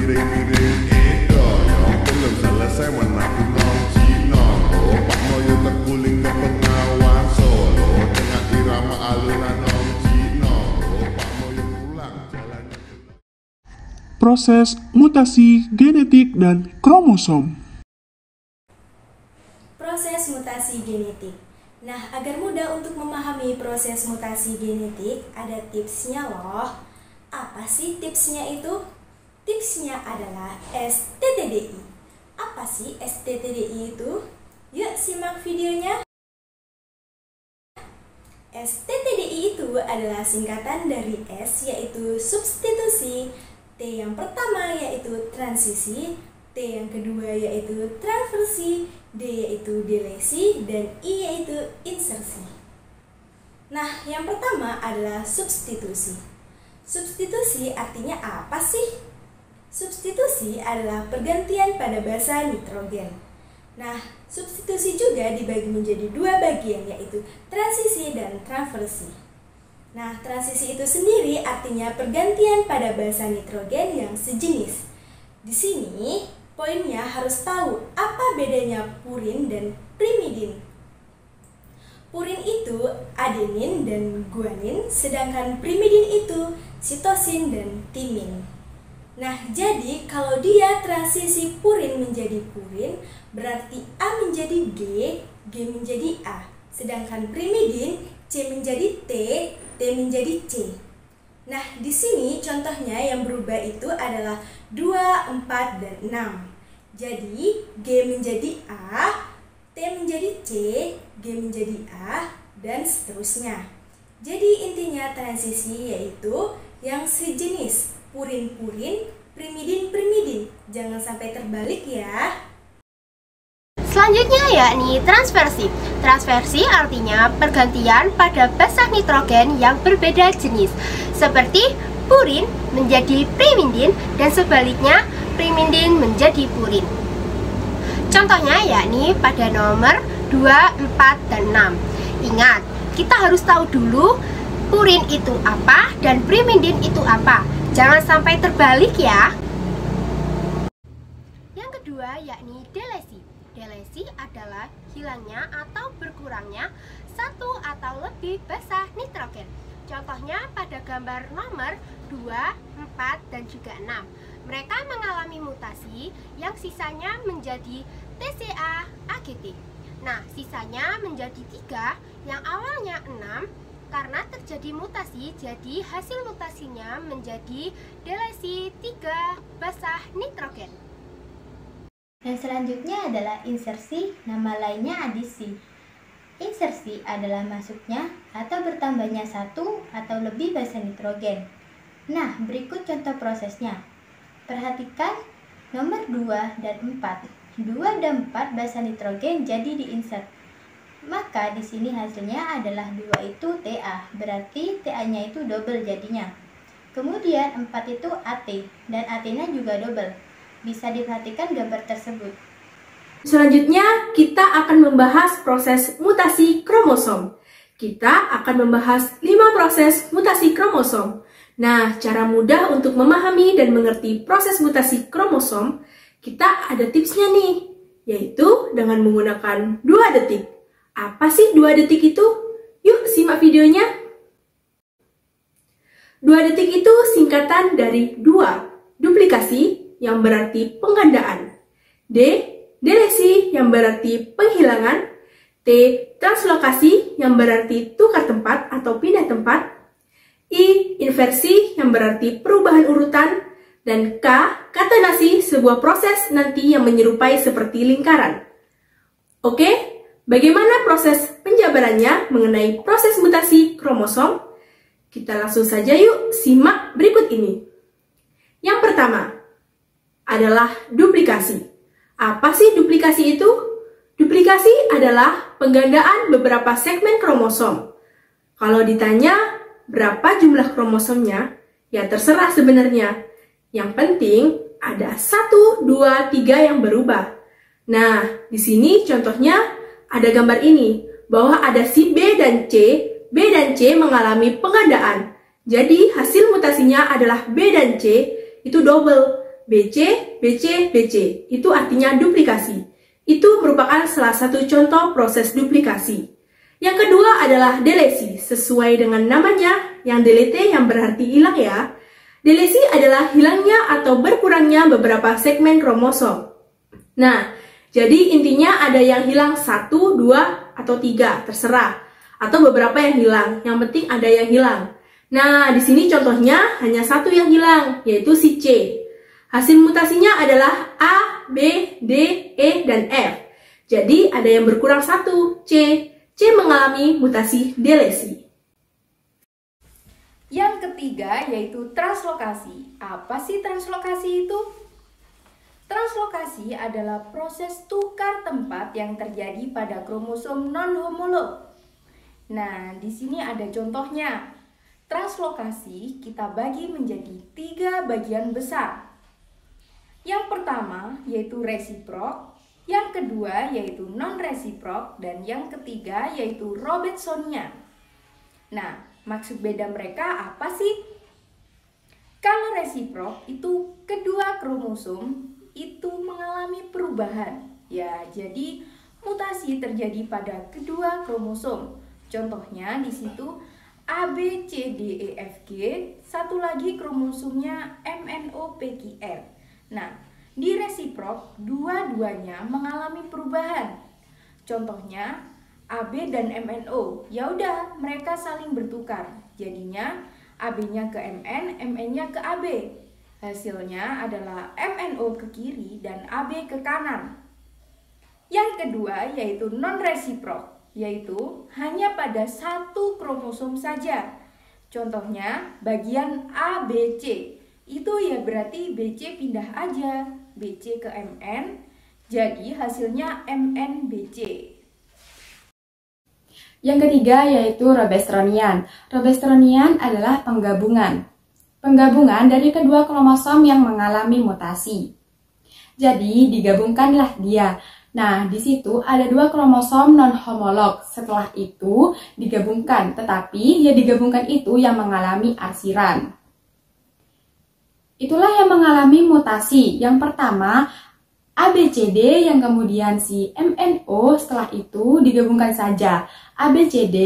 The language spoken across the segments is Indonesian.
miring-miring itu yang belum selesai menakut nong Cino. Pak Moyo terguling ke Bengawan Solo dengan irama alunan nong Cino. Pak Moyo pulang jalannya. Proses mutasi genetik dan kromosom. Proses mutasi genetik. Nah, agar mudah untuk memahami proses mutasi genetik, ada tipsnya loh. Apa sih tipsnya itu? Tipsnya adalah STTDI. Apa sih STTDI itu? Yuk simak videonya. STTDI itu adalah singkatan dari S yaitu substitusi, T yang pertama yaitu transisi, T yang kedua yaitu transversi, D yaitu delesi, dan I yaitu insersi. Nah, yang pertama adalah substitusi. Substitusi artinya apa sih? Substitusi adalah pergantian pada basa nitrogen. Nah, substitusi juga dibagi menjadi dua bagian yaitu transisi dan transversi. Nah, transisi itu sendiri artinya pergantian pada basa nitrogen yang sejenis. Di sini poinnya harus tahu apa bedanya purin dan primidin. Purin itu adenin dan guanin, sedangkan primidin itu sitosin dan timin. Nah, jadi kalau dia transisi purin menjadi purin, berarti A menjadi G, G menjadi A. Sedangkan primidin, C menjadi T, T menjadi C. Nah, di sini contohnya yang berubah itu adalah 2, 4, dan 6. Jadi, G menjadi A, T menjadi C, G menjadi A, dan seterusnya. Jadi, intinya transisi yaitu yang sejenis purin-purin, primidin-primidin. Jangan sampai terbalik ya. Selanjutnya yakni transversi. Transversi artinya pergantian pada basa nitrogen yang berbeda jenis, seperti purin menjadi primidin dan sebaliknya primidin menjadi purin. Contohnya yakni pada nomor 2, 4, dan 6. Ingat, kita harus tahu dulu purin itu apa dan primidin itu apa. Jangan sampai terbalik ya. Yang kedua yakni delesi. Delesi adalah hilangnya atau berkurangnya satu atau lebih basa nitrogen. Contohnya pada gambar nomor 2, 4, dan juga 6. Mereka mengalami mutasi yang sisanya menjadi TCA AGT. Nah, sisanya menjadi 3 yang awalnya 6 karena terjadi mutasi, jadi hasil mutasinya menjadi delesi 3 basa nitrogen. Yang selanjutnya adalah insersi, nama lainnya adisi. Insersi adalah masuknya atau bertambahnya satu atau lebih basa nitrogen. Nah, berikut contoh prosesnya. Perhatikan nomor 2 dan 4. 2 dan 4 basa nitrogen jadi diinsert. Maka di sini hasilnya adalah 2 itu TA, berarti TA-nya itu double jadinya. Kemudian 4 itu AT, dan AT-nya juga double. Bisa diperhatikan gambar tersebut. Selanjutnya, kita akan membahas proses mutasi kromosom. Kita akan membahas 5 proses mutasi kromosom. Nah, cara mudah untuk memahami dan mengerti proses mutasi kromosom, kita ada tipsnya nih, yaitu dengan menggunakan 2 detik. Apa sih 2 detik itu? Yuk, simak videonya. 2 detik itu singkatan dari 2, duplikasi, yang berarti penggandaan, D, delesi, yang berarti penghilangan, T, translokasi, yang berarti tukar tempat atau pindah tempat, I, inversi, yang berarti perubahan urutan, dan K, katenasi, sebuah proses nanti yang menyerupai seperti lingkaran. Oke, bagaimana proses penjabarannya mengenai proses mutasi kromosom? Kita langsung saja yuk simak berikut ini. Yang pertama adalah duplikasi. Apa sih duplikasi itu? Duplikasi adalah penggandaan beberapa segmen kromosom. Kalau ditanya berapa jumlah kromosomnya, ya terserah sebenarnya. Yang penting ada 1, 2, 3 yang berubah. Nah, di sini contohnya ada gambar ini, bahwa ada si B dan C mengalami penggandaan. Jadi hasil mutasinya adalah B dan C itu double. BC, BC, BC. Itu artinya duplikasi. Itu merupakan salah satu contoh proses duplikasi. Yang kedua adalah delesi. Sesuai dengan namanya, yang delete yang berarti hilang ya. Delesi adalah hilangnya atau berkurangnya beberapa segmen kromosom. Nah, jadi intinya ada yang hilang 1, 2, atau 3, terserah. Atau beberapa yang hilang, yang penting ada yang hilang. Nah, di sini contohnya hanya satu yang hilang, yaitu si C. Hasil mutasinya adalah A, B, D, E, dan F. Jadi ada yang berkurang satu, C. C mengalami mutasi delesi. Yang ketiga yaitu translokasi. Apa sih translokasi itu? Translokasi adalah proses tukar tempat yang terjadi pada kromosom non-homolog. Nah, di sini ada contohnya. Translokasi kita bagi menjadi 3 bagian besar. Yang pertama yaitu resiprok, yang kedua yaitu non-resiprok, dan yang ketiga yaitu Robertsonian. Nah, maksud beda mereka apa sih? Kalau resiprok itu kedua kromosom itu mengalami perubahan. Ya, jadi mutasi terjadi pada kedua kromosom. Contohnya di situ A, B, C, D, E, F, G, satu lagi kromosomnya MNOPQR. Nah, di resiprok dua-duanya mengalami perubahan. Contohnya AB dan MNO. Ya udah, mereka saling bertukar. Jadinya AB-nya ke MN, MN-nya ke AB. Hasilnya adalah MNO ke kiri dan AB ke kanan. Yang kedua yaitu non-resiprok, yaitu hanya pada satu kromosom saja. Contohnya bagian ABC. Itu ya berarti BC pindah aja, BC ke MN, jadi hasilnya MNBC. Yang ketiga yaitu Robertsonian. Robertsonian adalah penggabungan dari kedua kromosom yang mengalami mutasi. Jadi digabungkanlah dia. Nah, di situ ada 2 kromosom non-homolog. Setelah itu digabungkan, tetapi ya digabungkan itu yang mengalami arsiran. Itulah yang mengalami mutasi. Yang pertama ABCD, yang kemudian si MNO, setelah itu digabungkan saja. ABCD,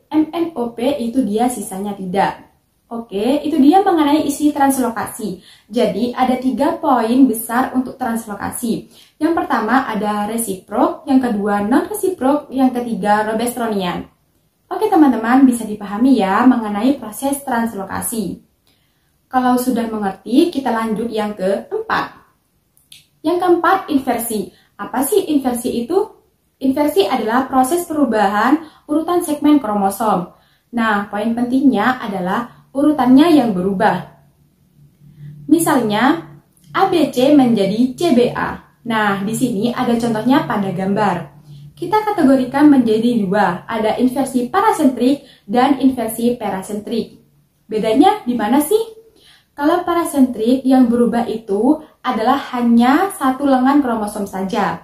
MNOP itu dia sisanya tidak. Oke, itu dia mengenai isi translokasi. Jadi ada 3 poin besar untuk translokasi. Yang pertama ada resiprok, yang kedua non-resiprok, yang ketiga Robertsonian. Oke teman-teman, bisa dipahami ya mengenai proses translokasi. Kalau sudah mengerti, kita lanjut yang keempat. Yang keempat, inversi. Apa sih inversi itu? Inversi adalah proses perubahan urutan segmen kromosom. Nah, poin pentingnya adalah urutannya yang berubah. Misalnya, ABC menjadi CBA. Nah, di sini ada contohnya pada gambar. Kita kategorikan menjadi 2, ada inversi parasentrik dan inversi parasentrik. Bedanya di mana sih? Kalau parasentrik yang berubah itu adalah hanya satu lengan kromosom saja.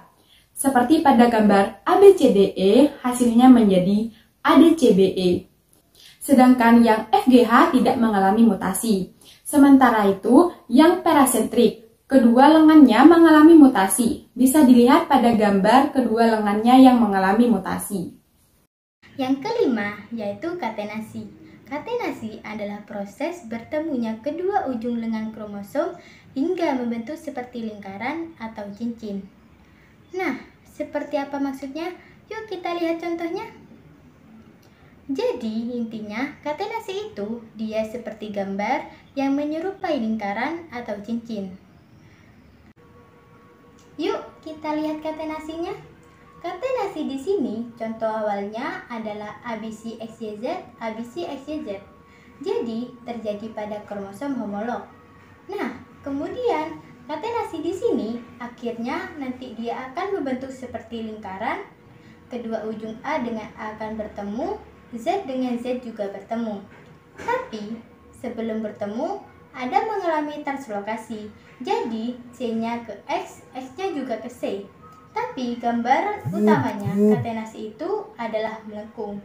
Seperti pada gambar ABCDE, hasilnya menjadi ADCBE. Sedangkan yang FGH tidak mengalami mutasi. Sementara itu, yang parasentrik, kedua lengannya mengalami mutasi. Bisa dilihat pada gambar kedua lengannya yang mengalami mutasi. Yang kelima, yaitu katenasi. Katenasi adalah proses bertemunya kedua ujung lengan kromosom hingga membentuk seperti lingkaran atau cincin. Nah, seperti apa maksudnya? Yuk kita lihat contohnya. Jadi intinya katenasi itu dia seperti gambar yang menyerupai lingkaran atau cincin. Yuk kita lihat katenasinya. Katenasi di sini contoh awalnya adalah ABCXYZ, ABCXYZ. Jadi terjadi pada kromosom homolog. Nah, kemudian katenasi di sini akhirnya nanti dia akan membentuk seperti lingkaran. Kedua ujung A dengan A akan bertemu, Z dengan Z juga bertemu. Tapi sebelum bertemu ada mengalami translokasi. Jadi C-nya ke X, X-nya juga ke C. Tapi gambar utamanya katenasi itu adalah melengkung.